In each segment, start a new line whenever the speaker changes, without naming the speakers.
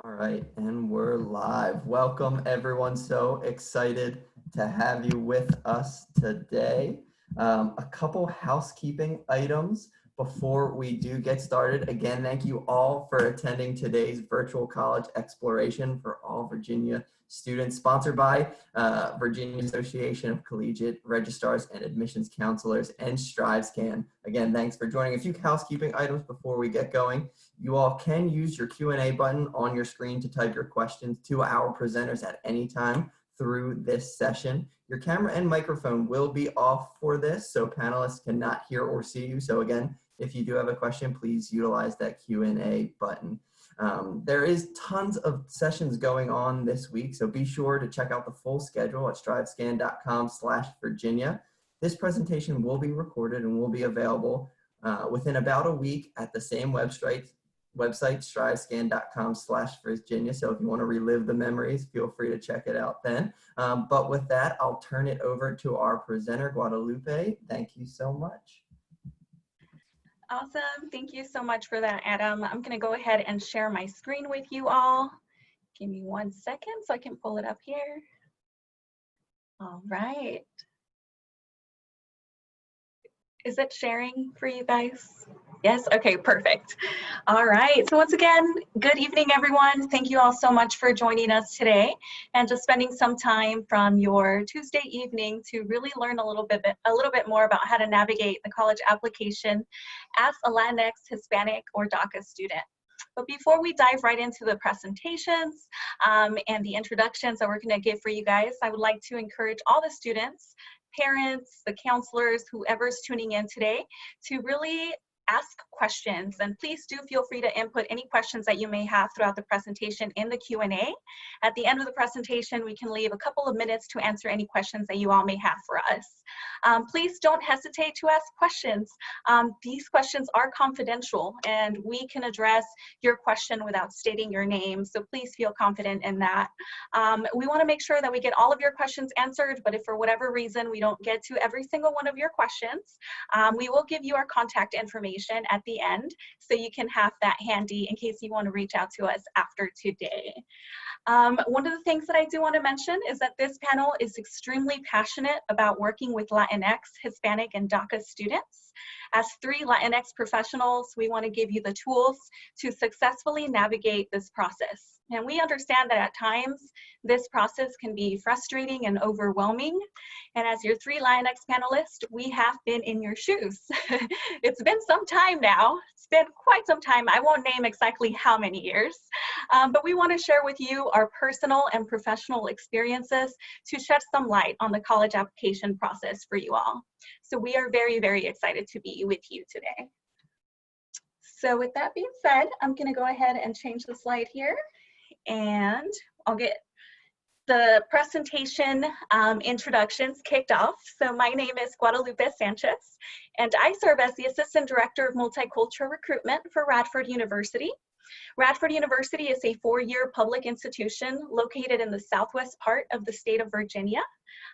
All right, and we're live. Welcome, everyone. So excited to have you with us today. A couple housekeeping items before we do get started. Again, thank you all for attending today's virtual college exploration for all Virginia students, sponsored by Virginia Association of Collegiate Registrars and Admissions Counselors and StriveScan. Again, thanks for joining. A few housekeeping items before we get going. You all can use your Q&A button on your screen to type your questions to our presenters at any time through this session. Your camera and microphone will be off for this, so panelists cannot hear or see you. So again, if you do have a question, please utilize that Q&A button. There is tons of sessions going on this week, so be sure to check out the full schedule at strivescan.com/Virginia. This presentation will be recorded and will be available within about a week at the same website, strivescan.com/Virginia. So if you want to relive the memories, feel free to check it out then. But with that, I'll turn it over to our presenter, Guadalupe. Thank you so much.
Awesome. Thank you so much for that, Adam. I'm going to go ahead and share my screen with you all. Give me 1 second so I can pull it up here. All right. Is it sharing for you guys? Yes, okay, perfect. All right, so once again, good evening, everyone. Thank you all so much for joining us today and just spending some time from your Tuesday evening to really learn a little bit more about how to navigate the college application as a Latinx, Hispanic, or DACA student. But before we dive right into the presentations and the introductions that we're gonna give for you guys, I would like to encourage all the students, parents, the counselors, whoever's tuning in today, to really ask questions, and please do feel free to input any questions that you may have throughout the presentation in the Q&A. At the end of the presentation, we can leave a couple of minutes to answer any questions that you all may have for us. Please don't hesitate to ask questions. These questions are confidential, and we can address your question without stating your name, so please feel confident in that. We want to make sure that we get all of your questions answered, but if for whatever reason we don't get to every single one of your questions, we will give you our contact information at the end, so you can have that handy in case you want to reach out to us after today. One of the things that I do want to mention is that this panel is extremely passionate about working with Latinx, Hispanic, and DACA students. As 3 Latinx professionals, we want to give you the tools to successfully navigate this process. And we understand that at times, this process can be frustrating and overwhelming. And as your 3 Latinx panelists, we have been in your shoes. It's been some time now. It's been quite some time. I won't name exactly how many years, but we want to share with you our personal and professional experiences to shed some light on the college application process for you all. So we are very, very excited to be with you today. So with that being said, I'm going to go ahead and change the slide here, and I'll get the presentation introductions kicked off. So my name is Guadalupe Sanchez, and I serve as the Assistant Director of Multicultural Recruitment for Radford University. Radford University is a 4-year public institution located in the southwest part of the state of Virginia.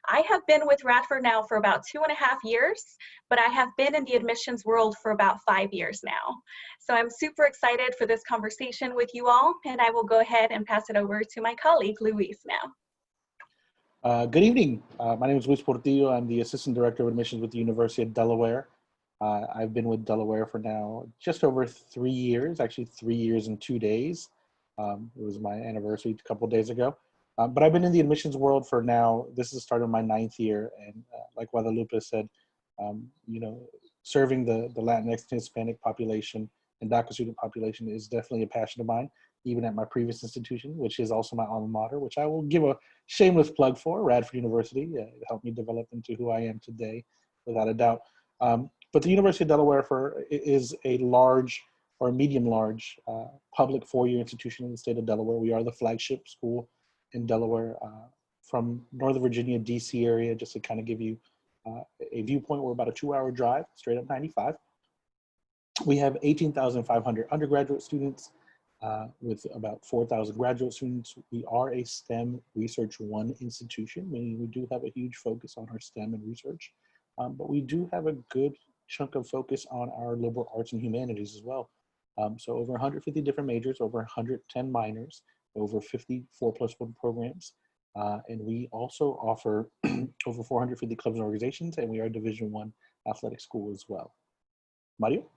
I have been with Radford now for about 2.5 years, but I have been in the admissions world for about 5 years now. So I'm super excited for this conversation with you all, and I will go ahead and pass it over to my colleague, Luis, now.
Good evening. My name is Luis Portillo. I'm the Assistant Director of Admissions with the University of Delaware. I've been with Delaware for now just over 3 years, actually 3 years and 2 days. It was my anniversary a couple of days ago. But I've been in the admissions world for now, this is the start of my 9th year. And like Guadalupe said, you know, serving the Latinx and Hispanic population and DACA student population is definitely a passion of mine, even at my previous institution, which is also my alma mater, which I will give a shameless plug for, Radford University. It helped me develop into who I am today, without a doubt. But the University of Delaware is a large or medium large public 4-year institution in the state of Delaware. We are the flagship school in Delaware. From Northern Virginia, DC area, just to kind of give you a viewpoint, we're about a 2-hour drive, straight up 95. We have 18,500 undergraduate students with about 4,000 graduate students. We are a STEM Research 1 institution, meaning we do have a huge focus on our STEM and research, but we do have a good chunk of focus on our liberal arts and humanities as well. So over 150 different majors, over 110 minors, over 50 4+1 programs. And we also offer over 450 clubs and organizations, and we are a Division I athletic school as well. Mario?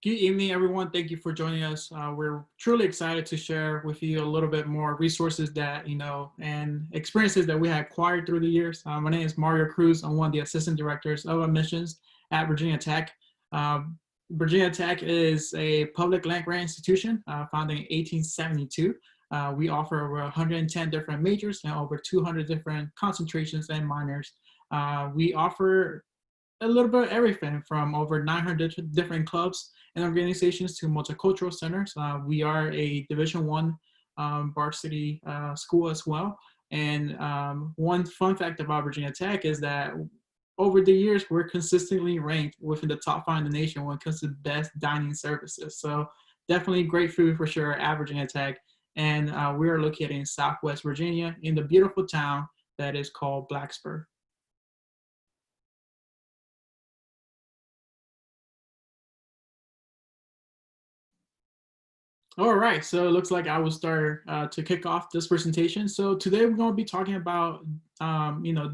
Good evening, everyone. Thank you for joining us. We're truly excited to share with you a little bit more resources that, and experiences that we have acquired through the years. My name is Mario Cruz. I'm one of the assistant directors of admissions at Virginia Tech. Virginia Tech is a public land-grant institution founded in 1872. We offer over 110 different majors and over 200 different concentrations and minors. We offer a little bit of everything from over 900 different clubs and organizations to multicultural centers. We are a Division I varsity school as well. And one fun fact about Virginia Tech is that over the years, we're consistently ranked within the top 5 in the nation when it comes to best dining services. So definitely great food for sure at Virginia Tech. And we are located in Southwest Virginia in the beautiful town that is called Blacksburg. All right, so it looks like I will start to kick off this presentation. So today we're going to be talking about,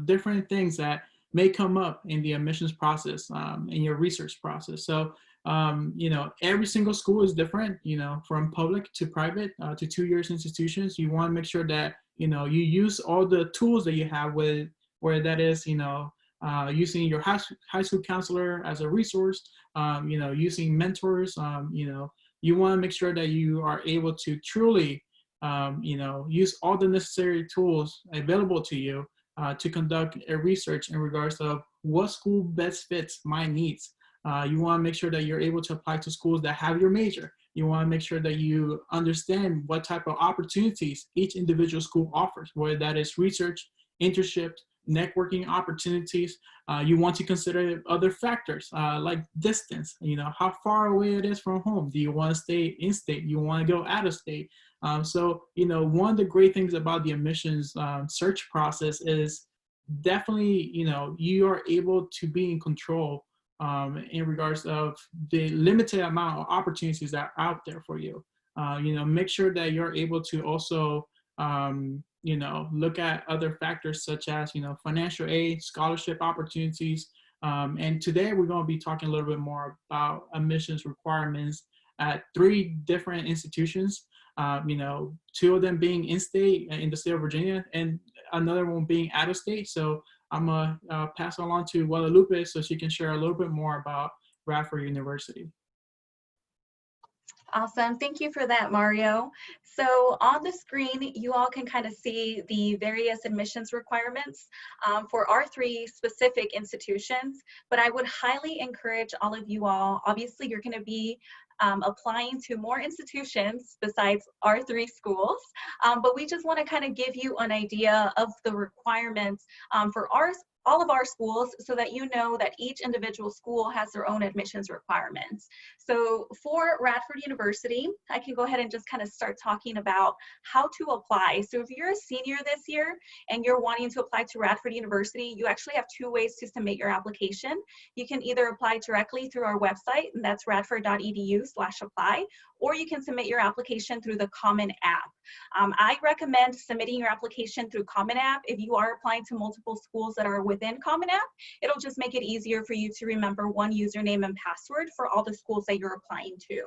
different things that may come up in the admissions process, in your research process. So, every single school is different, from public to private to 2-year institutions. You want to make sure that, you use all the tools that you have with, where that is, using your high school counselor as a resource, using mentors, you want to make sure that you are able to truly, use all the necessary tools available to you to conduct a research in regards of what school best fits my needs. You want to make sure that you're able to apply to schools that have your major. You want to make sure that you understand what type of opportunities each individual school offers, whether that is research, internships, networking opportunities. You want to consider other factors like distance, how far away it is from home. Do you want to stay in state? You want to go out of state? So, one of the great things about the admissions search process is definitely, you are able to be in control in regards of the limited amount of opportunities that are out there for you. Make sure that you're able to also look at other factors such as, financial aid, scholarship opportunities. And today we're going to be talking a little bit more about admissions requirements at 3 different institutions, 2 of them being in-state in the state of Virginia and another one being out of state. So I'm going to pass it along to Guadalupe so she can share a little bit more about Radford University.
Awesome. Thank you for that, Mario. So on the screen, you all can kind of see the various admissions requirements for our 3 specific institutions, but I would highly encourage all of you all, obviously you're going to be applying to more institutions besides our 3 schools, but we just want to kind of give you an idea of the requirements for all of our schools so that you know that each individual school has their own admissions requirements. So for Radford University, I can go ahead and just kind of start talking about how to apply. So if you're a senior this year and you're wanting to apply to Radford University, you actually have 2 ways to submit your application. You can either apply directly through our website, and that's radford.edu/apply, or you can submit your application through the Common App. I recommend submitting your application through Common App. If you are applying to multiple schools that are within Common App, it'll just make it easier for you to remember one username and password for all the schools that you're applying to.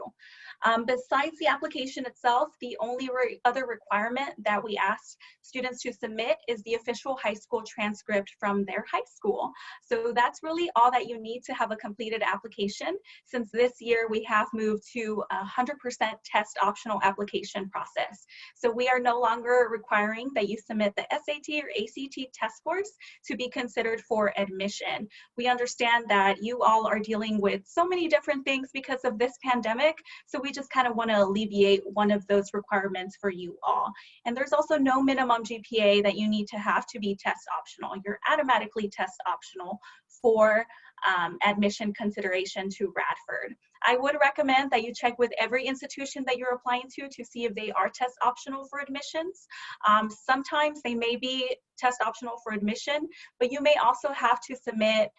Besides the application itself, the only other requirement that we ask students to submit is the official high school transcript from their high school. So that's really all that you need to have a completed application, since this year we have moved to 100% test optional application process. So we are no longer requiring that you submit the SAT or ACT test scores to be considered for admission. We understand that you all are dealing with so many different things because of this pandemic, so we just kind of want to alleviate one of those requirements for you all. And there's also no minimum GPA that you need to have to be test optional. You're automatically test optional for admission consideration to Radford. I would recommend that you check with every institution that you're applying to see if they are test optional for admissions. Sometimes they may be test optional for admission, but you may also have to submit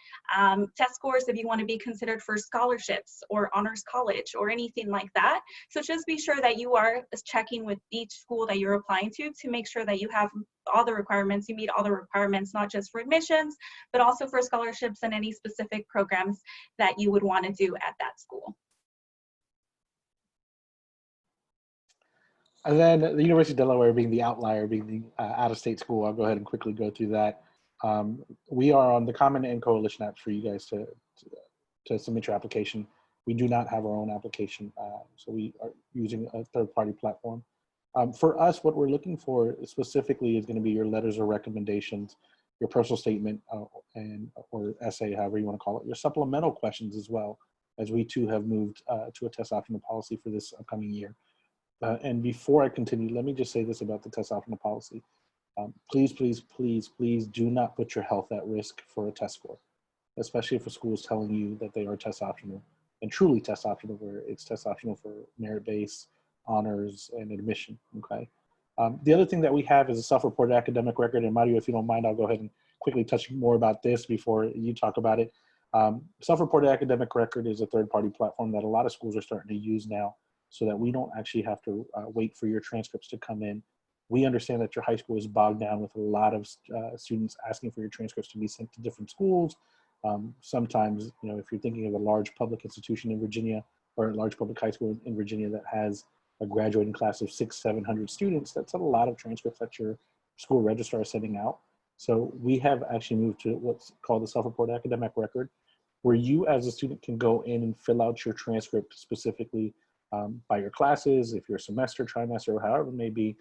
test scores if you want to be considered for scholarships or honors college or anything like that. So just be sure that you are checking with each school that you're applying to make sure that you have all the requirements, you meet all the requirements, not just for admissions, but also for scholarships and any specific programs that you would want to do at that school.
And then the University of Delaware being the outlier, being the out-of-state school, I'll go ahead and quickly go through that. We are on the Common and Coalition apps for you guys to submit your application. We do not have our own application, so we are using a third-party platform. For us, what we're looking for specifically is going to be your letters or recommendations, your personal statement, or essay, however you want to call it, your supplemental questions as well, as we too have moved to a test optional policy for this upcoming year. And before I continue, let me just say this about the test optional policy. Please, please, please, please do not put your health at risk for a test score, especially if a school is telling you that they are test optional and truly test optional, where it's test optional for merit-based, honors, and admission, okay? The other thing that we have is a self-reported academic record, and Mario, if you don't mind, I'll go ahead and quickly touch more about this before you talk about it. Self-reported academic record is a third-party platform that a lot of schools are starting to use now, so that we don't actually have to wait for your transcripts to come in. We understand that your high school is bogged down with a lot of students asking for your transcripts to be sent to different schools. Sometimes, you know, if you're thinking of a large public institution in Virginia or a large public high school in Virginia that has a graduating class of 600-700 students, that's a lot of transcripts that your school registrar is sending out. So we have actually moved to what's called the self-reported academic record, where you as a student can go in and fill out your transcript specifically by your classes, if you're a semester, trimester, or however it may be.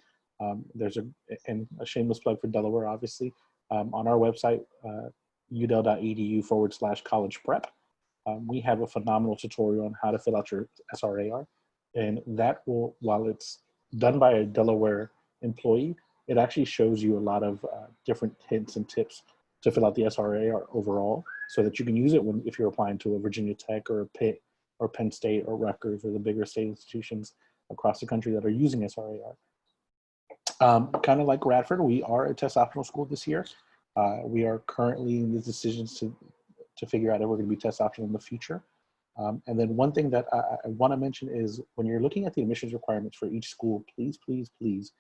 There's a shameless plug for Delaware, obviously, on our website, udel.edu/college prep. We have a phenomenal tutorial on how to fill out your SRAR. And that will, while it's done by a Delaware employee, it actually shows you a lot of different hints and tips to fill out the SRAR overall, so that you can use it if you're applying to a Virginia Tech or a Pitt or Penn State or Rutgers or the bigger state institutions across the country that are using SRAR. Kind of like Radford, we are a test optional school this year. We are currently in the decisions to figure out if we're going to be test optional in the future. And then one thing that I want to mention is when you're looking at the admissions requirements for each school, please, please, please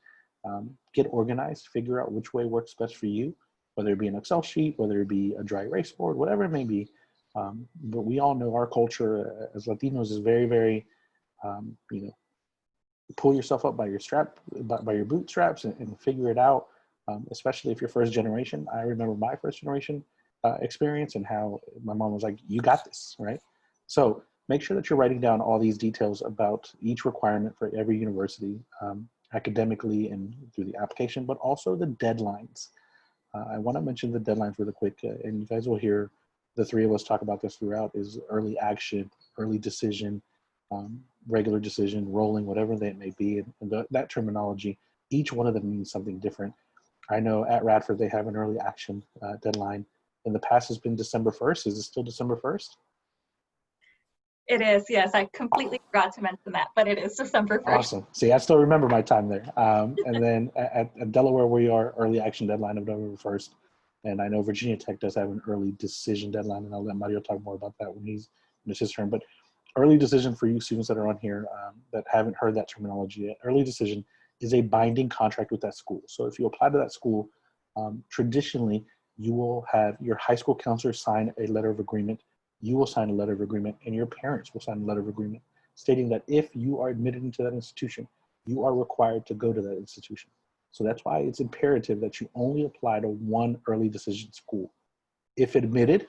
get organized, figure out which way works best for you, whether it be an Excel sheet, whether it be a dry erase board, whatever it may be. But we all know our culture as Latinos is very, very, you know, pull yourself up by your bootstraps and figure it out, especially if you're first generation. I remember my first generation experience and how my mom was like, you got this, right? So make sure that you're writing down all these details about each requirement for every university, academically and through the application, but also the deadlines. I want to mention the deadlines really quick, and you guys will hear the three of us talk about this throughout, is early action, early decision, regular decision, rolling, whatever that may be. And that terminology, each one of them means something different. I know at Radford, they have an early action deadline. In the past, has been December 1st. Is it still December 1st?
It is, yes. I completely forgot to mention that, but it is December 1st.
Awesome. See, I still remember my time there. And then at Delaware, we are early action deadline of November 1st. And I know Virginia Tech does have an early decision deadline, and I'll let Mario talk more about that when it's his turn. But early decision for you students that are on here that haven't heard that terminology yet, early decision is a binding contract with that school. So if you apply to that school, traditionally, you will have your high school counselor sign a letter of agreement, you will sign a letter of agreement, and your parents will sign a letter of agreement stating that if you are admitted into that institution, you are required to go to that institution. So that's why it's imperative that you only apply to one early decision school. If admitted,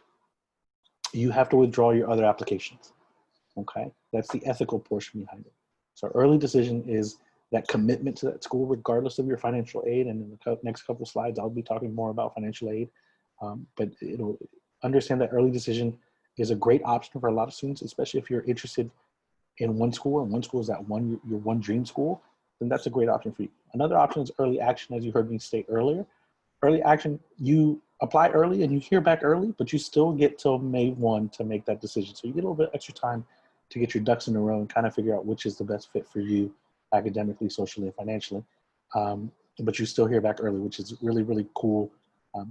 you have to withdraw your other applications, okay? That's the ethical portion behind it. So early decision is that commitment to that school, regardless of your financial aid. And in the next couple of slides, I'll be talking more about financial aid. But it'll understand that early decision is a great option for a lot of students, especially if you're interested in one school and one school is that your one dream school, then that's a great option for you. Another option is early action, as you heard me state earlier. Early action, you apply early and you hear back early, but you still get till May 1 to make that decision. So you get a little bit extra time to get your ducks in a row and kind of figure out which is the best fit for you academically, socially, and financially. But you still hear back early, which is really, really cool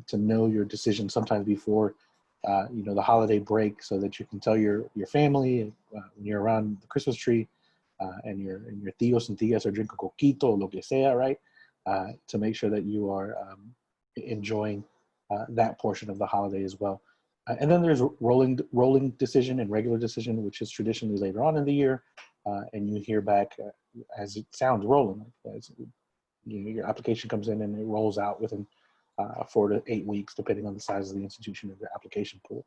to know your decision sometimes before, the holiday break, so that you can tell your family when you're around the Christmas tree, and your tios and tias are drinking coquito, lo que sea, right? To make sure that you are enjoying that portion of the holiday as well. And then there's rolling decision and regular decision, which is traditionally later on in the year, and you hear back as it sounds rolling. As, your application comes in and it rolls out within 4 to 8 weeks, depending on the size of the institution of the application pool.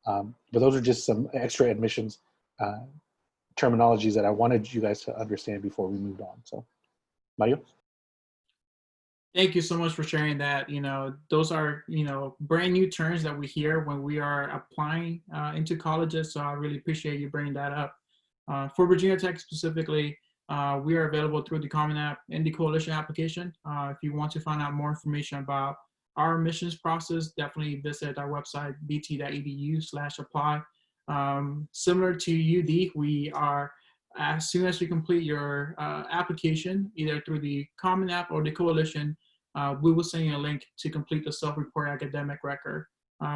But those are just some extra admissions terminologies that I wanted you guys to understand before we moved on. So, Mario?
Thank you so much for sharing that. Those are, brand new terms that we hear when we are applying into colleges. So I really appreciate you bringing that up. For Virginia Tech specifically, we are available through the Common App and the Coalition application. If you want to find out more information about our admissions process, definitely visit our website, bt.edu/apply. Similar to UD, we are, as soon as you complete your application, either through the Common App or the Coalition, we will send you a link to complete the self-report academic record,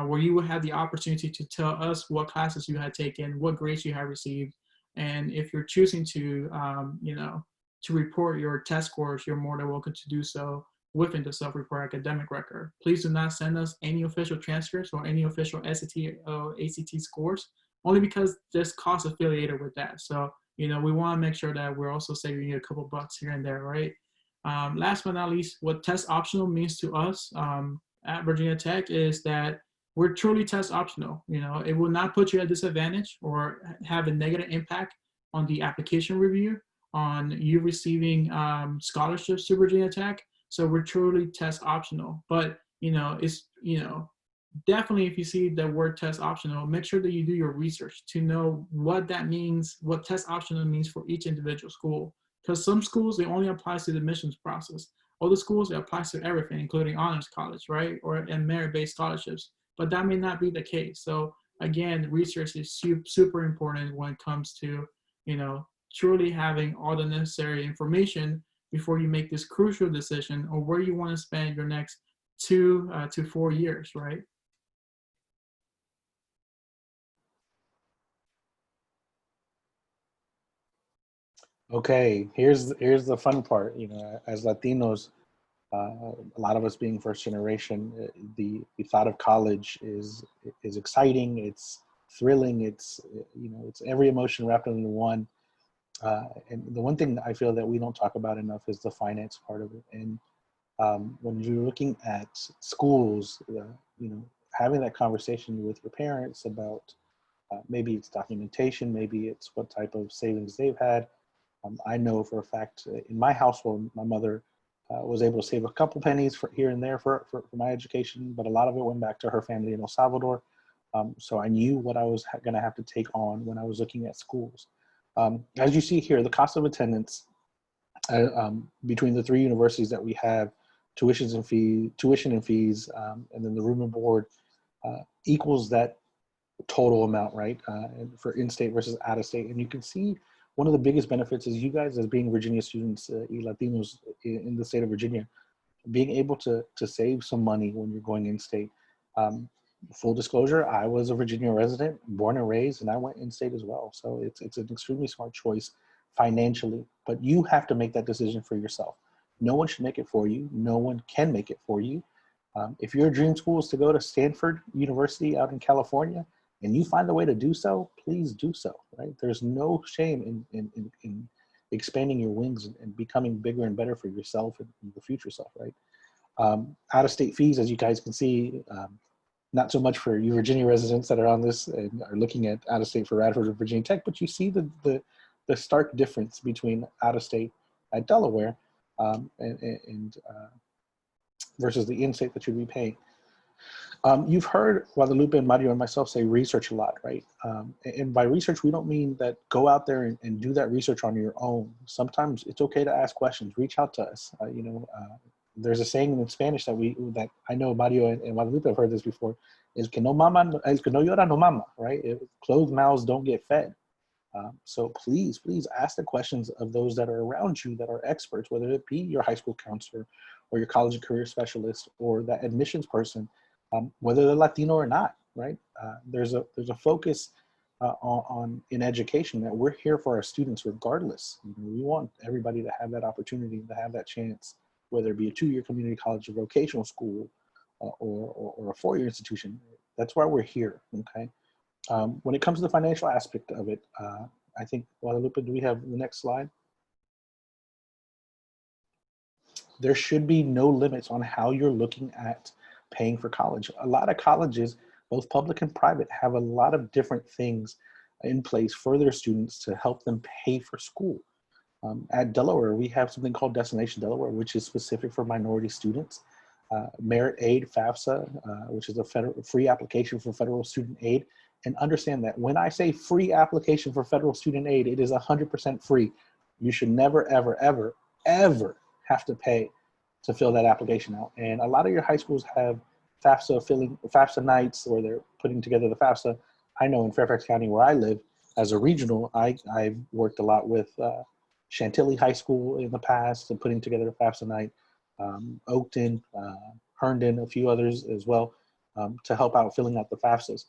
where you will have the opportunity to tell us what classes you had taken, what grades you have received, and if you're choosing to, to report your test scores, you're more than welcome to do so within the self-report academic record. Please do not send us any official transcripts or any official SAT or ACT scores, only because there's cost affiliated with that. So, we want to make sure that we're also saving you a couple bucks here and there, right? Last but not least, what test optional means to us at Virginia Tech is that we're truly test optional. It will not put you at disadvantage or have a negative impact on the application review, on you receiving scholarships to Virginia Tech. So we're truly test optional. But, it's, definitely if you see the word test optional, make sure that you do your research to know what that means, what test optional means for each individual school. Because some schools, it only applies to the admissions process. Other schools, it applies to everything, including honors college, right? And merit-based scholarships. But that may not be the case. So again, research is super important when it comes to, truly having all the necessary information before you make this crucial decision on where you want to spend your next 2 to 4 years, right?
Okay, here's the fun part. As Latinos, a lot of us being first generation, the thought of college is exciting. It's thrilling. It's it's every emotion wrapped into one. And the one thing I feel that we don't talk about enough is the finance part of it. And when you're looking at schools, having that conversation with your parents about maybe it's documentation, maybe it's what type of savings they've had. I know for a fact in my household, my mother was able to save a couple pennies for here and there for my education, but a lot of it went back to her family in El Salvador. So I knew what I was going to have to take on when I was looking at schools. As you see here, the cost of attendance between the 3 universities that we have, tuition and fees, and then the room and board equals that total amount, right? For in-state versus out-of-state. And you can see one of the biggest benefits is you guys as being Virginia students, Latinos in the state of Virginia, being able to save some money when you're going in-state. Full disclosure, I was a Virginia resident, born and raised, and I went in-state as well. So it's an extremely smart choice financially, but you have to make that decision for yourself. No one should make it for you. No one can make it for you. If your dream school is to go to Stanford University out in California, and you find a way to do so, please do so, right? There's no shame in expanding your wings and becoming bigger and better for yourself and the future self, right? Out-of-state fees, as you guys can see, not so much for you Virginia residents that are on this and are looking at out-of-state for Radford or Virginia Tech, but you see the stark difference between out-of-state at Delaware and versus the in-state that you'd be paying. You've heard Guadalupe and Mario and myself say research a lot, right? And by research, we don't mean that go out there and do that research on your own. Sometimes it's okay to ask questions, reach out to us. There's a saying in Spanish that I know Mario and Guadalupe have heard this before, is que no llora no mama, right? Closed mouths don't get fed. So please ask the questions of those that are around you that are experts, whether it be your high school counselor or your college and career specialist or that admissions person, whether they're Latino or not, right? There's a focus in education that we're here for our students regardless. We want everybody to have that opportunity, to have that chance, whether it be a 2-year community college or vocational school or a 4-year institution. That's why we're here, okay? When it comes to the financial aspect of it, I think, Guadalupe, do we have the next slide? There should be no limits on how you're looking at paying for college. A lot of colleges, both public and private, have a lot of different things in place for their students to help them pay for school. At Delaware, we have something called Destination Delaware, which is specific for minority students. Merit Aid, FAFSA, which is a free application for federal student aid. And understand that when I say free application for federal student aid, it is 100% free. You should never, ever, ever, ever have to pay to fill that application out. And a lot of your high schools have FAFSA nights where they're putting together the FAFSA. I know in Fairfax County where I live, as a regional, I've worked a lot with Chantilly High School in the past and putting together the FAFSA night, Oakton, Herndon, a few others as well, to help out filling out the FAFSAs.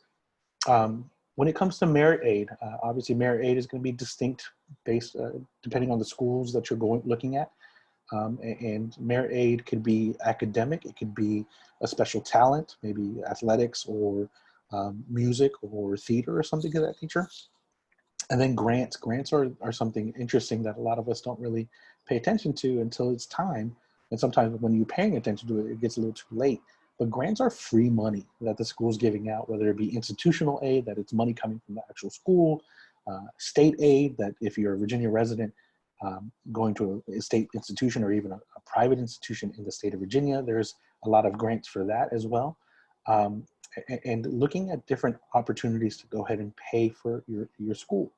When it comes to merit aid, obviously merit aid is going to be distinct based depending on the schools that you're looking at. And merit aid could be academic, it could be a special talent, maybe athletics or music or theater or something of that nature. And then grants. Grants are something interesting that a lot of us don't really pay attention to until it's time. And sometimes when you're paying attention to it, it gets a little too late. But grants are free money that the school's giving out, whether it be institutional aid, that it's money coming from the actual school, state aid, that if you're a Virginia resident going to a state institution or even a private institution in the state of Virginia, there's a lot of grants for that as well. And looking at different opportunities to go ahead and pay for your school.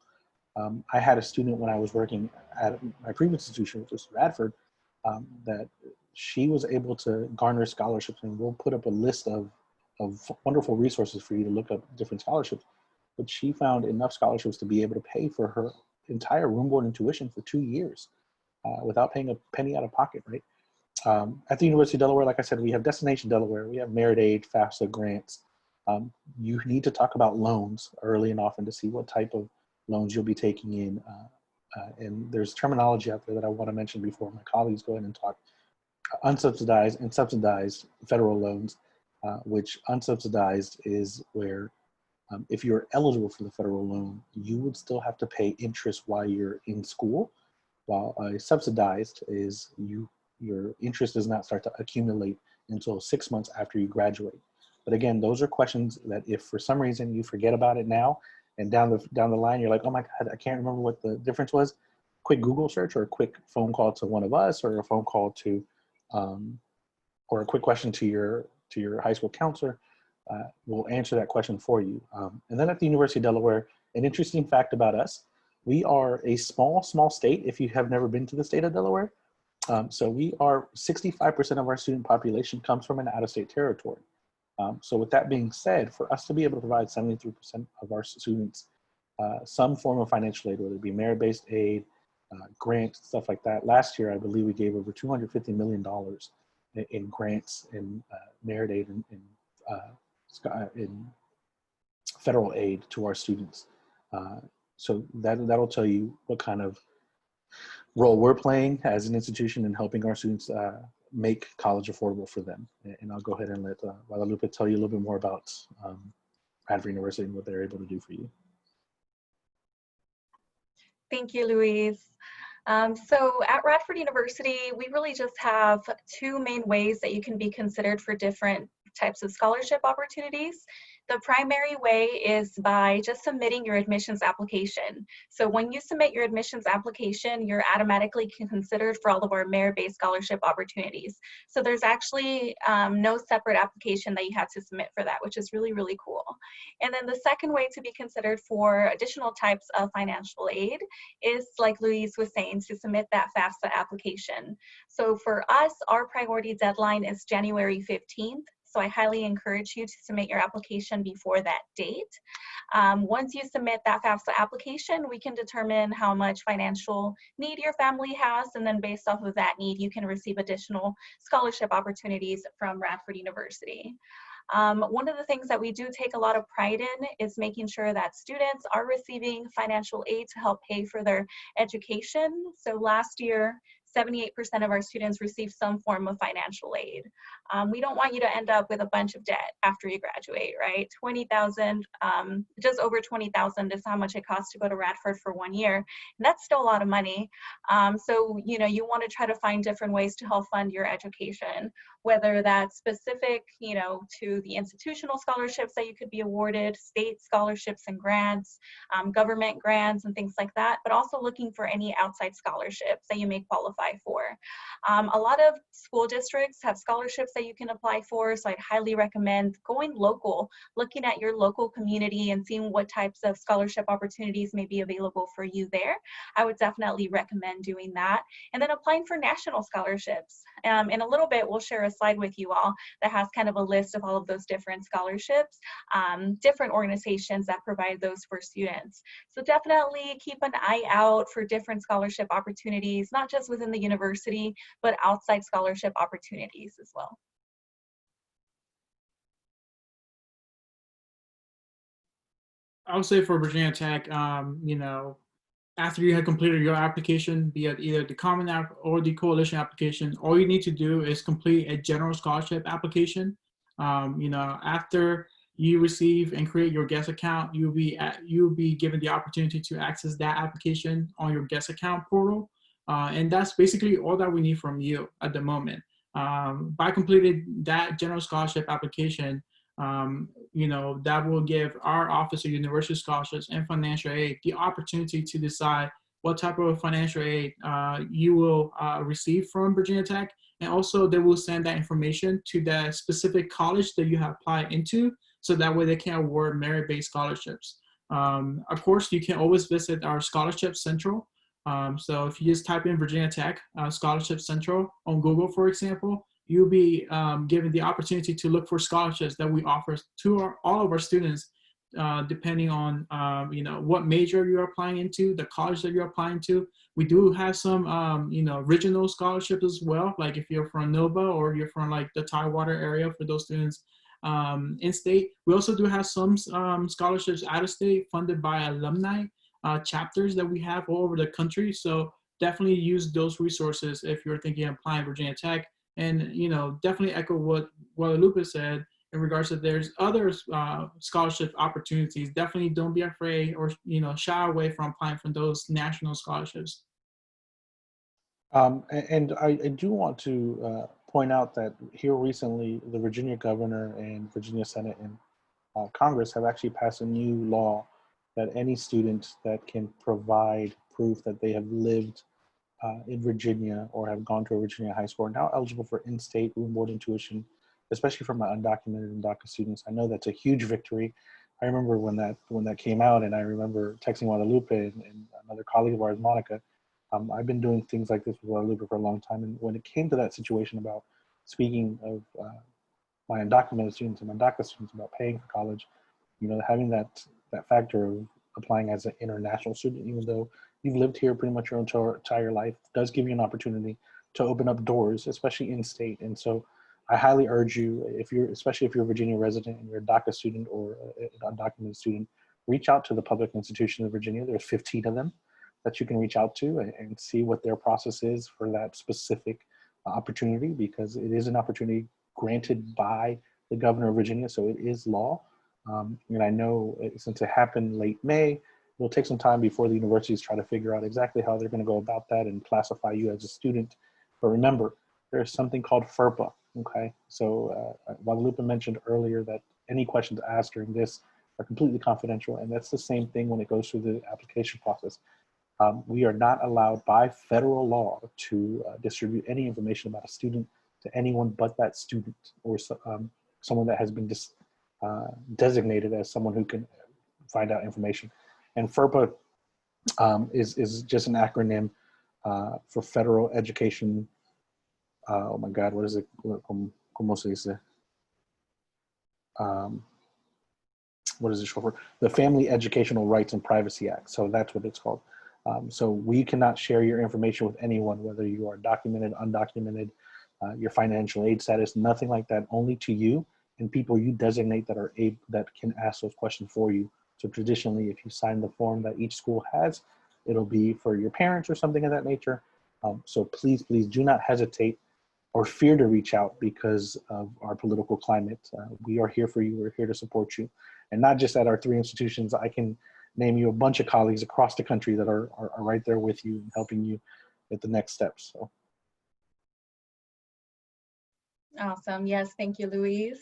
I had a student when I was working at my previous institution, which was Radford, that she was able to garner scholarships, and we'll put up a list of wonderful resources for you to look up different scholarships. But she found enough scholarships to be able to pay for her entire room, board, and tuition for 2 years without paying a penny out of pocket, right? At the University of Delaware, like I said, we have Destination Delaware, we have Merit Aid, FAFSA grants. You need to talk about loans early and often to see what type of loans you'll be taking in. And there's terminology out there that I want to mention before my colleagues go ahead and talk. Unsubsidized and subsidized federal loans, which unsubsidized is where if you're eligible for the federal loan, you would still have to pay interest while you're in school, while subsidized is your interest does not start to accumulate until 6 months after you graduate. But again, those are questions that if for some reason you forget about it now, and down the line you're like, oh my God, I can't remember what the difference was. Quick Google search or a quick phone call to one of us, or a phone call to, or a quick question to your high school counselor. Will answer that question for you. And then at the University of Delaware, an interesting fact about us, we are a small state if you have never been to the state of Delaware. So we are 65% of our student population comes from an out-of-state territory. So with that being said, for us to be able to provide 73% of our students some form of financial aid, whether it be merit-based aid, grants, stuff like that. Last year, I believe we gave over $250 million in grants and merit aid and in federal aid to our students. So that'll tell you what kind of role we're playing as an institution in helping our students make college affordable for them. And I'll go ahead and let Guadalupe tell you a little bit more about Radford University and what they're able to do for you.
Thank you, Luis. So at Radford University, we really just have two main ways that you can be considered for different types of scholarship opportunities. The primary way is by just submitting your admissions application. So when you submit your admissions application, you're automatically considered for all of our merit-based scholarship opportunities. So there's actually no separate application that you have to submit for that, which is really, really cool. And then the second way to be considered for additional types of financial aid is, like Luis was saying, to submit that FAFSA application. So for us, our priority deadline is January 15th. so I highly encourage you to submit your application before that date. Once you submit that FAFSA application, we can determine how much financial need your family has, and then based off of that need, you can receive additional scholarship opportunities from Radford University. One of the things that we do take a lot of pride in is making sure that students are receiving financial aid to help pay for their education. So last year, 78% of our students received some form of financial aid. We don't want you to end up with a bunch of debt after you graduate, right? 20,000, just over 20,000 is how much it costs to go to Radford for 1 year. And that's still a lot of money. So, you know, you want to try to find different ways to help fund your education, whether that's specific, you know, to the institutional scholarships that you could be awarded, state scholarships and grants, government grants and things like that, but also looking for any outside scholarships that you may qualify for. A lot of school districts have scholarships that you can apply for, so I'd highly recommend going local, looking at your local community and seeing what types of scholarship opportunities may be available for you there. I would definitely recommend doing that. And then applying for national scholarships. In a little bit, we'll share a slide with you all that has kind of a list of all of those different scholarships, different organizations that provide those for students. So definitely keep an eye out for different scholarship opportunities, not just within the university, but outside scholarship opportunities as well.
I would say for Virginia Tech, you know, after you have completed your application, be it either the Common App or the Coalition application, all you need to do is complete a general scholarship application. You know, after you receive and create your guest account, you'll be given the opportunity to access that application on your guest account portal. And that's basically all that we need from you at the moment. By completing that general scholarship application, you know, that will give our Office of University Scholarships and Financial Aid the opportunity to decide what type of financial aid you will receive from Virginia Tech. And also they will send that information to the specific college that you have applied into, so that way they can award merit-based scholarships. Of course, you can always visit our Scholarship Central. So if you just type in Virginia Tech Scholarship Central on Google, for example, you'll be given the opportunity to look for scholarships that we offer to all of our students, depending on you know, what major you're applying into, the college that you're applying to. We do have some you know, regional scholarships as well, like if you're from Nova or you're from like the Tidewater area for those students in state. We also do have some scholarships out of state funded by alumni chapters that we have all over the country. So definitely use those resources if you're thinking of applying Virginia Tech. And, you know, definitely echo what Guadalupe said in regards to there's other scholarship opportunities. Definitely don't be afraid or, you know, shy away from applying for those national scholarships.
And I do want to point out that here recently, the Virginia governor and Virginia Senate and Congress have actually passed a new law that any student that can provide proof that they have lived in Virginia or have gone to a Virginia high school are now eligible for in-state room board and tuition, especially for my undocumented and DACA students. I know that's a huge victory. I remember when that came out, and I remember texting Guadalupe and another colleague of ours, Monica. I've been doing things like this with Guadalupe for a long time, and when it came to that situation about speaking of my undocumented students and my DACA students about paying for college, you know, having that factor of applying as an international student, even though you've lived here pretty much your entire life, does give you an opportunity to open up doors, especially in state. And so I highly urge you, especially if you're a Virginia resident and you're a DACA student or an undocumented student, reach out to the public institutions of Virginia. There's 15 of them that you can reach out to and see what their process is for that specific opportunity, because it is an opportunity granted by the governor of Virginia, so it is law. And I know since it happened late May, it'll take some time before the universities try to figure out exactly how they're going to go about that and classify you as a student. But remember, there's something called FERPA, okay? So Guadalupe mentioned earlier that any questions asked during this are completely confidential, and that's the same thing when it goes through the application process. We are not allowed by federal law to distribute any information about a student to anyone but that student or someone that has been designated as someone who can find out information. And FERPA is just an acronym for Federal Education. Oh my God, what is it? ¿Cómo se dice? what is it short for? The Family Educational Rights and Privacy Act. So that's what it's called. So we cannot share your information with anyone, whether you are documented, undocumented, your financial aid status, nothing like that, only to you and people you designate that are able, that can ask those questions for you. So traditionally, if you sign the form that each school has, it'll be for your parents or something of that nature. So please, please do not hesitate or fear to reach out because of our political climate. We are here for you. We're here to support you. And not just at our 3 institutions. I can name you a bunch of colleagues across the country that are right there with you and helping you at the next steps. So.
Awesome. Yes, thank you, Luis.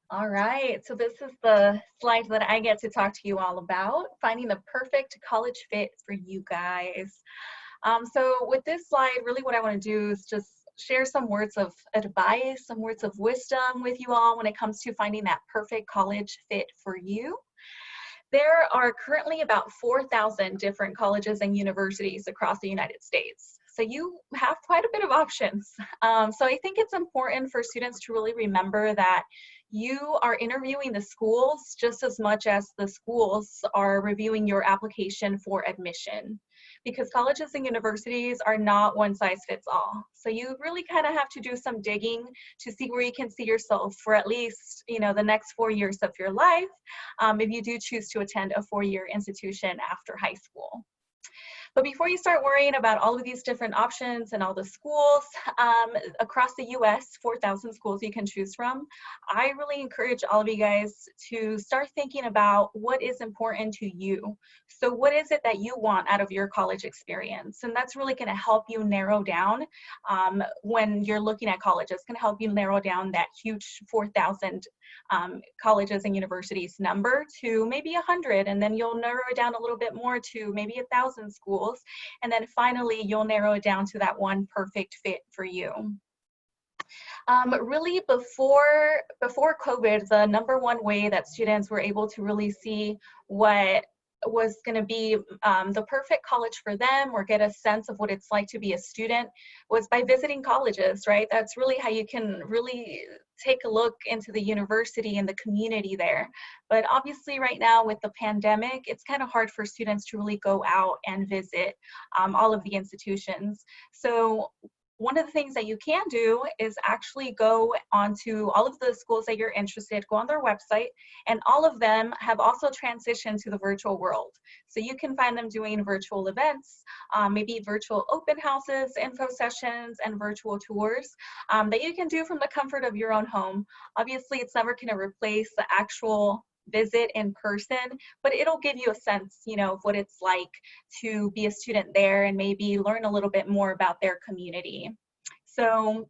All right, so this is the slide that I get to talk to you all about, finding the perfect college fit for you guys. So with this slide, really what I want to do is just share some words of advice, some words of wisdom with you all when it comes to finding that perfect college fit for you. There are currently about 4,000 different colleges and universities across the United States. So you have quite a bit of options. So I think it's important for students to really remember that you are interviewing the schools just as much as the schools are reviewing your application for admission, because colleges and universities are not one size fits all. So you really kind of have to do some digging to see where you can see yourself for at least, you know, the next 4 years of your life, if you do choose to attend a 4-year institution after high school. But before you start worrying about all of these different options and all the schools across the US, 4,000 schools you can choose from, I really encourage all of you guys to start thinking about what is important to you. So what is it that you want out of your college experience? And that's really going to help you narrow down when you're looking at college. It's going to help you narrow down that huge 4,000 colleges and universities number to maybe 100, and then you'll narrow it down a little bit more to maybe 1,000 schools, and then finally you'll narrow it down to that one perfect fit for you. Really before COVID, the number one way that students were able to really see what was going to be the perfect college for them or get a sense of what it's like to be a student was by visiting colleges, right? That's really how you can really take a look into the university and the community there. But obviously right now with the pandemic, it's kind of hard for students to really go out and visit all of the institutions. So one of the things that you can do is actually go onto all of the schools that you're interested, go on their website, and all of them have also transitioned to the virtual world. So you can find them doing virtual events, maybe virtual open houses, info sessions, and virtual tours that you can do from the comfort of your own home. Obviously, it's never going to replace the actual visit in person, but it'll give you a sense, you know, of what it's like to be a student there and maybe learn a little bit more about their community. So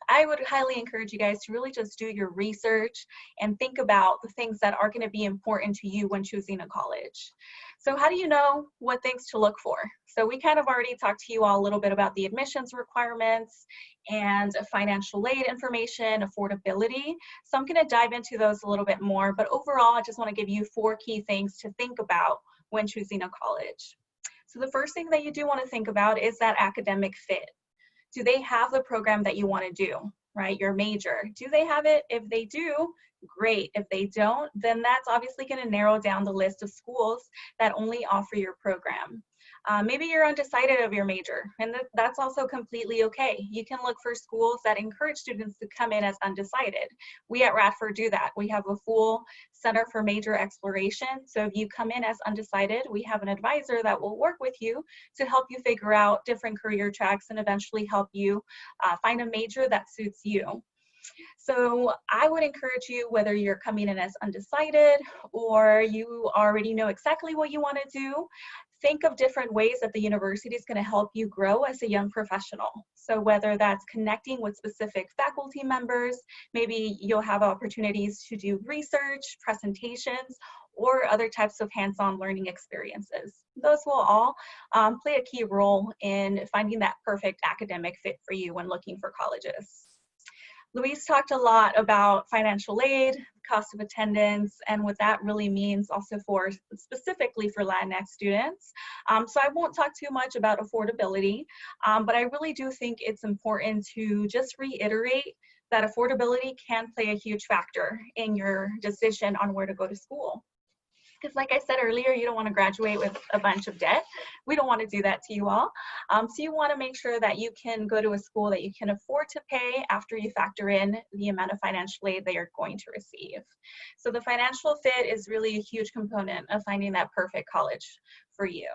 I would highly encourage you guys to really just do your research and think about the things that are going to be important to you when choosing a college. So how do you know what things to look for? So we kind of already talked to you all a little bit about the admissions requirements and financial aid information, affordability. So I'm going to dive into those a little bit more, but overall, I just want to give you 4 key things to think about when choosing a college. So the first thing that you do want to think about is that academic fit. Do they have the program that you want to do, right? Your major. Do they have it? If they do, great. If they don't, then that's obviously going to narrow down the list of schools that only offer your program. Maybe you're undecided of your major, and that's also completely okay. You can look for schools that encourage students to come in as undecided. We at Radford do that. We have a full Center for Major Exploration. So if you come in as undecided, we have an advisor that will work with you to help you figure out different career tracks and eventually help you find a major that suits you. So I would encourage you, whether you're coming in as undecided or you already know exactly what you want to do, think of different ways that the university is going to help you grow as a young professional. So whether that's connecting with specific faculty members, maybe you'll have opportunities to do research, presentations, or other types of hands-on learning experiences. Those will all play a key role in finding that perfect academic fit for you when looking for colleges. Luis talked a lot about financial aid, cost of attendance, and what that really means also for specifically for Latinx students. So I won't talk too much about affordability, but I really do think it's important to just reiterate that affordability can play a huge factor in your decision on where to go to school. Because like I said earlier, you don't want to graduate with a bunch of debt. We don't want to do that to you all. So you want to make sure that you can go to a school that you can afford to pay after you factor in the amount of financial aid that you're going to receive. So the financial fit is really a huge component of finding that perfect college for you.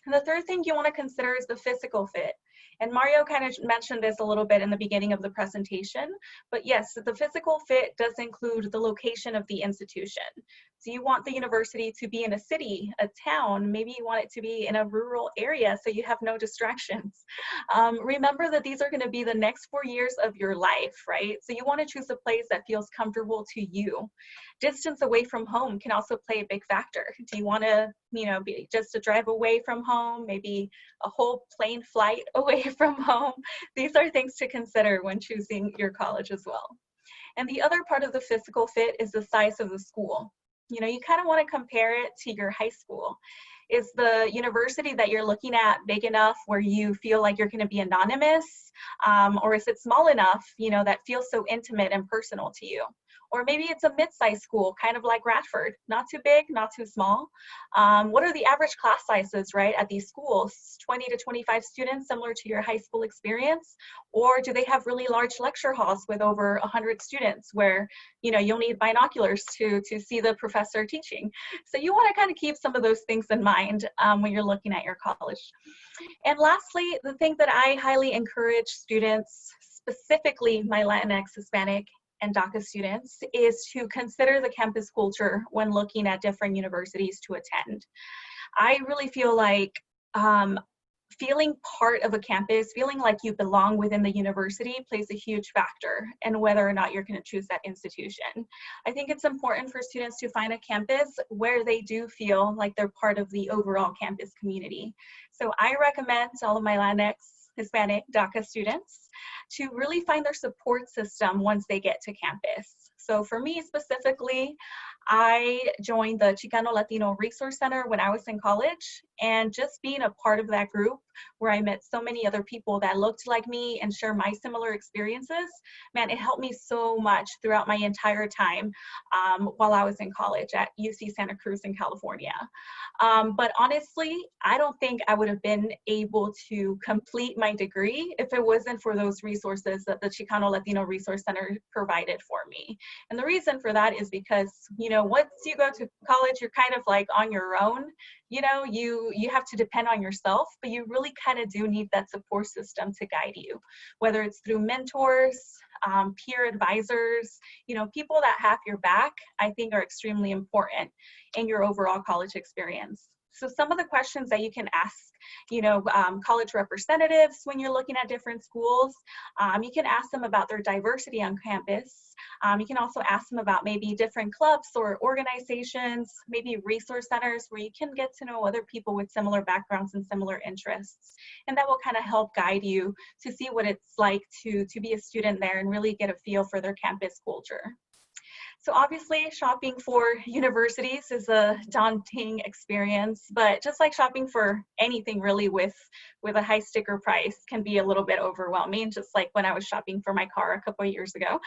And the third thing you want to consider is the physical fit. And Mario kind of mentioned this a little bit in the beginning of the presentation, but yes, the physical fit does include the location of the institution. So you want the university to be in a city, a town, maybe you want it to be in a rural area so you have no distractions. Remember that these are going to be the next 4 years of your life, right? So you want to choose a place that feels comfortable to you. Distance away from home can also play a big factor. Do you want to, be just a drive away from home, maybe a whole plane flight away from home? These are things to consider when choosing your college as well. And the other part of the physical fit is the size of the school. You kind of want to compare it to your high school. Is the university that you're looking at big enough where you feel like you're going to be anonymous? Or is it small enough, that feels so intimate and personal to you? Or maybe it's a mid-sized school, kind of like Radford, not too big, not too small. What are the average class sizes, right, at these schools? 20 to 25 students, similar to your high school experience? Or do they have really large lecture halls with over 100 students where, you'll need binoculars to see the professor teaching? So you want to kind of keep some of those things in mind when you're looking at your college. And lastly, the thing that I highly encourage students, specifically my Latinx, Hispanic, and DACA students, is to consider the campus culture when looking at different universities to attend. I really feel like feeling part of a campus, feeling like you belong within the university plays a huge factor in whether or not you're going to choose that institution. I think it's important for students to find a campus where they do feel like they're part of the overall campus community. So I recommend to all of my Latinx, Hispanic, DACA students to really find their support system once they get to campus. So for me specifically, I joined the Chicano Latino Resource Center when I was in college, and just being a part of that group where I met so many other people that looked like me and share my similar experiences, man, it helped me so much throughout my entire time while I was in college at UC Santa Cruz in California. But honestly, I don't think I would have been able to complete my degree if it wasn't for those resources that the Chicano Latino Resource Center provided for me. And the reason for that is because, once you go to college, you're kind of like on your own. You have to depend on yourself, but you really kind of do need that support system to guide you, whether it's through mentors, peer advisors, people that have your back, I think are extremely important in your overall college experience. So some of the questions that you can ask, college representatives when you're looking at different schools, you can ask them about their diversity on campus. You can also ask them about maybe different clubs or organizations, maybe resource centers where you can get to know other people with similar backgrounds and similar interests. And that will kind of help guide you to see what it's like to be a student there and really get a feel for their campus culture. So obviously shopping for universities is a daunting experience, but just like shopping for anything really with a high sticker price can be a little bit overwhelming, just like when I was shopping for my car a couple of years ago.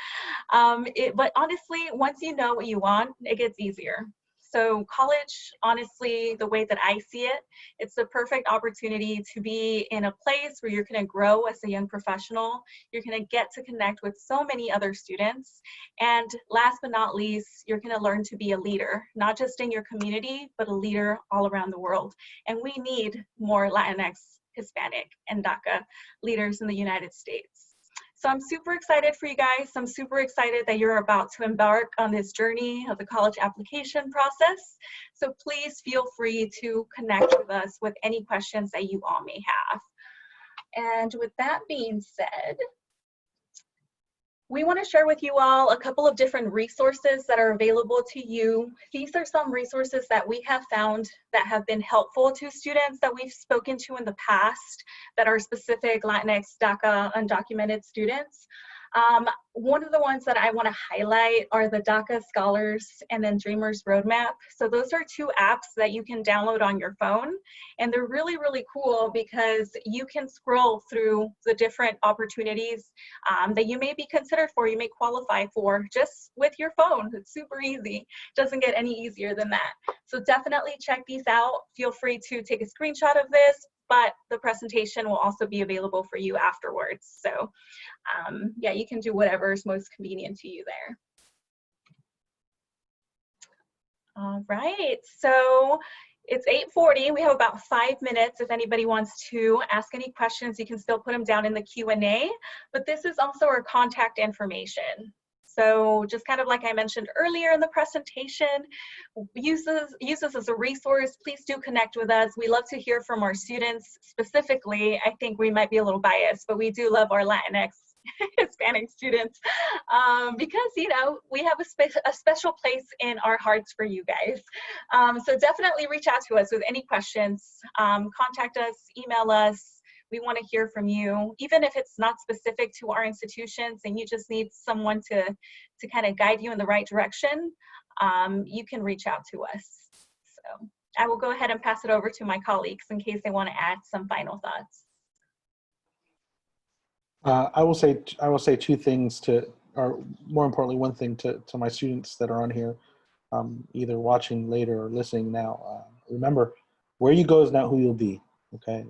But honestly, once you know what you want, it gets easier. So college, honestly, the way that I see it, it's the perfect opportunity to be in a place where you're going to grow as a young professional. You're going to get to connect with so many other students. And last but not least, you're going to learn to be a leader, not just in your community, but a leader all around the world. And we need more Latinx, Hispanic, and DACA leaders in the United States. So I'm super excited for you guys. I'm super excited that you're about to embark on this journey of the college application process. So please feel free to connect with us with any questions that you all may have. And with that being said, we want to share with you all a couple of different resources that are available to you. These are some resources that we have found that have been helpful to students that we've spoken to in the past that are specific Latinx, DACA, undocumented students. One of the ones that I want to highlight are the DACA Scholars and then Dreamers Roadmap. So those are two apps that you can download on your phone, and they're really, really cool because you can scroll through the different opportunities that you may be considered for, you may qualify for just with your phone. It's super easy. Doesn't get any easier than that. So definitely check these out. Feel free to take a screenshot of this, but the presentation will also be available for you afterwards. So yeah, you can do whatever is most convenient to you there. All right, so it's 8:40. We have about 5 minutes. If anybody wants to ask any questions, you can still put them down in the Q&A, but this is also our contact information. So just kind of like I mentioned earlier in the presentation, use this as a resource. Please do connect with us. We love to hear from our students. Specifically, I think we might be a little biased, but we do love our Latinx Hispanic students because, you know, we have a special place in our hearts for you guys. So definitely reach out to us with any questions. Contact us, email us. We want to hear from you, even if it's not specific to our institutions and you just need someone to kind of guide you in the right direction, you can reach out to us. So I will go ahead and pass it over to my colleagues in case they want to add some final thoughts.
I will say two things or more importantly, one thing to my students that are on here, either watching later or listening now. Remember, where you go is not who you'll be. Okay.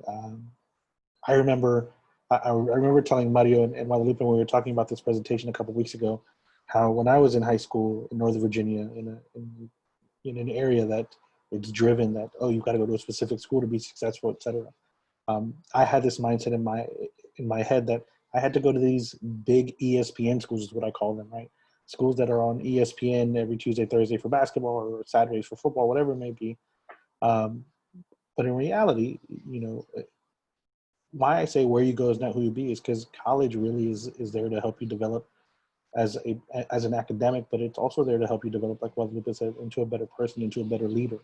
I remember telling Mario and Guadalupe when we were talking about this presentation a couple of weeks ago, how when I was in high school in Northern Virginia, in an area that it's driven that, oh, you've got to go to a specific school to be successful, etc. I had this mindset in my head that I had to go to these big ESPN schools, is what I call them, right? Schools that are on ESPN every Tuesday, Thursday for basketball or Saturdays for football, whatever it may be. But in reality, you know, why I say where you go is not who you be is because college really is there to help you develop as an academic, but it's also there to help you develop, like Guadalupe said, into a better person, into a better leader.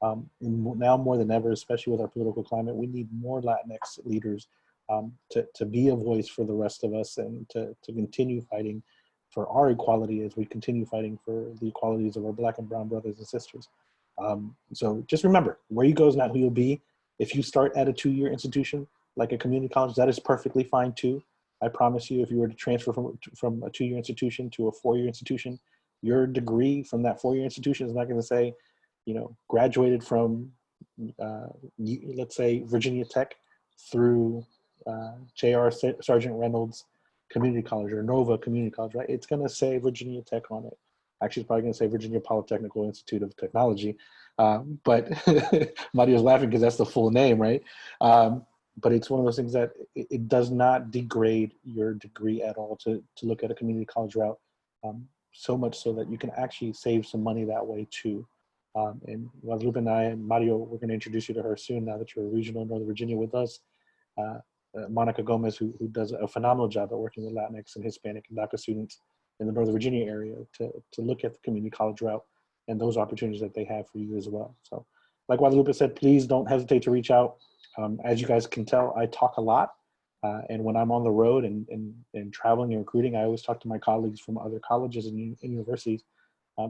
And now more than ever, especially with our political climate, we need more Latinx leaders to be a voice for the rest of us and to continue fighting for our equality as we continue fighting for the equalities of our Black and brown brothers and sisters. So just remember, where you go is not who you'll be. If you start at a 2-year institution, like a community college, that is perfectly fine too. I promise you, if you were to transfer from a 2-year institution to a 4-year institution, your degree from that 4-year institution is not going to say, you know, graduated from, let's say, Virginia Tech through J.R. Sargent Reynolds Community College or Nova Community College, right? It's going to say Virginia Tech on it. Actually, it's probably going to say Virginia Polytechnical Institute of Technology. But Mario's laughing because that's the full name, right? But it's one of those things that it does not degrade your degree at all to look at a community college route, so much so that you can actually save some money that way too. And Guadalupe and I and Mario, we're going to introduce you to her soon now that you're a regional in Northern Virginia with us. Monica Gomez, who does a phenomenal job at working with Latinx and Hispanic and DACA students in the Northern Virginia area to look at the community college route and those opportunities that they have for you as well. So like Guadalupe said, please don't hesitate to reach out. As you guys can tell, I talk a lot. And when I'm on the road and traveling and recruiting, I always talk to my colleagues from other colleges and universities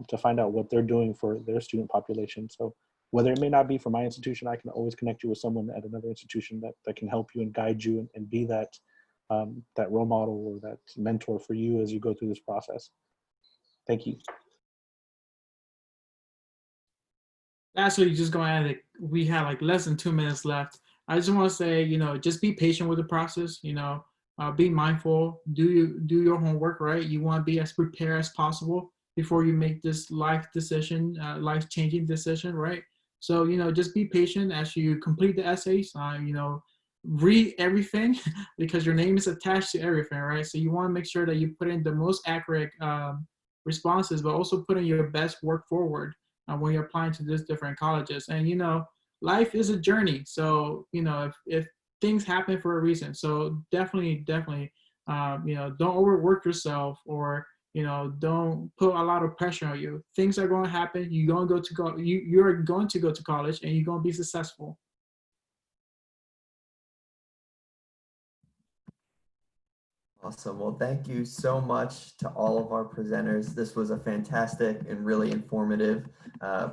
to find out what they're doing for their student population. So whether it may not be for my institution, I can always connect you with someone at another institution that can help you and guide you and be that role model or that mentor for you as you go through this process. Thank you.
Actually, just going at it, we have like less than 2 minutes left. I just want to say, you know, just be patient with the process, you know, be mindful, do your homework, right? You want to be as prepared as possible before you make this life decision, life-changing decision, right? So, you know, just be patient as you complete the essays, you know, read everything because your name is attached to everything, right? So you want to make sure that you put in the most accurate responses, but also put in your best work forward when you're applying to these different colleges. And, you know, life is a journey. So, you know, if things happen for a reason. So definitely, you know, don't overwork yourself or, you know, don't put a lot of pressure on you. Things are going to happen. You're going to go to college and you're going to be successful.
Awesome. Well, thank you so much to all of our presenters. This was a fantastic and really informative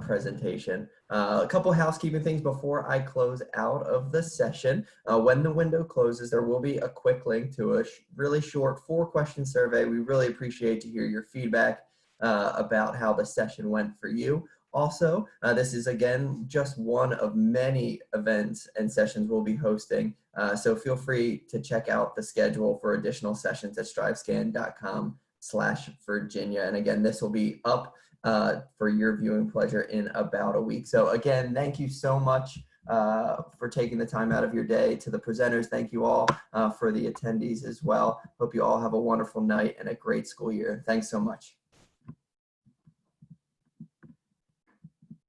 presentation. A couple housekeeping things before I close out of the session. When the window closes, there will be a quick link to a really short 4-question survey. We really appreciate to hear your feedback about how the session went for you. Also, this is again just one of many events and sessions we'll be hosting. So feel free to check out the schedule for additional sessions at strivescan.com/Virginia. And again, this will be up for your viewing pleasure in about a week. So again, thank you so much for taking the time out of your day. To the presenters, thank you all for the attendees as well. Hope you all have a wonderful night and a great school year. Thanks so much.